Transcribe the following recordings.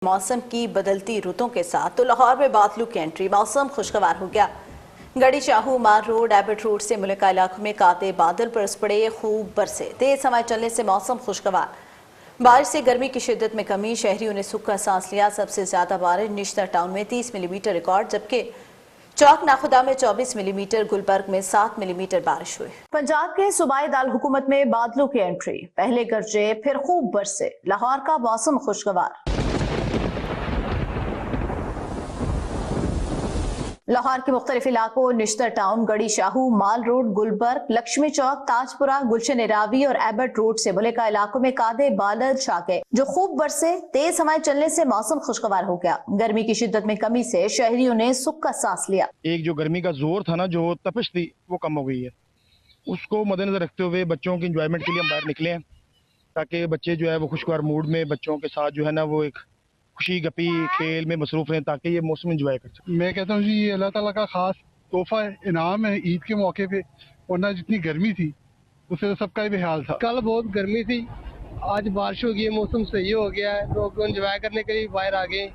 मौसम की बदलती रुतों के साथ तो लाहौर में बादलों की एंट्री, मौसम खुशगवार हो गया। गढ़ी शाहू मार रोड, एबट रोड से मुल्का इलाकों में काते बादल बरस पड़े, खूब बरसे, तेज हवाएं चलने से मौसम खुशगवार। बारिश से गर्मी की शिद्दत में कमी, शहरियों ने सुख का सांस लिया। सबसे ज्यादा बारिश निश्तर टाउन में 30 मिलीमीटर रिकॉर्ड, जबकि चौक नाखुदा में 24 मिलीमीटर, गुलबर्ग में 7 मिलीमीटर बारिश हुई। पंजाब के सूबाई दाल हुकूमत में बादलों की एंट्री, पहले गरजे फिर खूब बरसे, लाहौर का मौसम खुशगवार। लाहौर के मुख्तलिफ इलाकों निश्तर टाउन, गढ़ी शाहू, माल रोड, गुलबर्ग, लक्ष्मी चौक, ताजपुरा, गुलशन रावी और एबट रोड से मुल्का इलाकों में कादे बादल छा गए जो खूब बरसे। तेज हवाएं चलने से मौसम खुशगवार हो गया। गर्मी की शिद्दत में कमी से शहरियों ने सुख का सांस लिया। एक जो गर्मी का जोर था ना, जो तपिश थी, वो कम हो गई है। उसको मद्देनजर रखते हुए बच्चों की इंजॉयमेंट के लिए हम बाहर निकले हैं, ताकि बच्चे जो है वो खुशगवार मूड में बच्चों के साथ जो है ना वो एक खुशी गपी खेल में मसरूफ रहें, ताकि ये मौसम एंजॉय कर सकें। मैं कहता हूँ जी ये अल्लाह ताला का खास तोहफा है, इनाम है ईद के मौके पे। वरना जितनी गर्मी थी उससे तो सबका ही बेहाल था। कल बहुत गर्मी थी, आज बारिश हो गई है, मौसम सही हो गया है, लोग एंजॉय करने के लिए बाहर आ गए।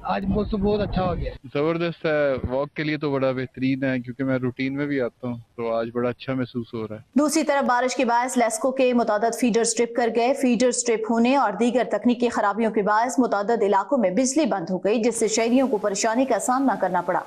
आज मौसम बहुत अच्छा हो गया। जबरदस्त है, वॉक के लिए तो बड़ा बेहतरीन है, क्योंकि मैं रूटीन में भी आता हूँ, तो आज बड़ा अच्छा महसूस हो रहा है। दूसरी तरफ बारिश के बायस लेस्को के मुतादद फीडर स्ट्रिप कर गए। फीडर स्ट्रिप होने और दीगर तकनीकी खराबियों के बायस मुतादद इलाकों में बिजली बंद हो गई, जिससे शहरियों को परेशानी का सामना करना पड़ा।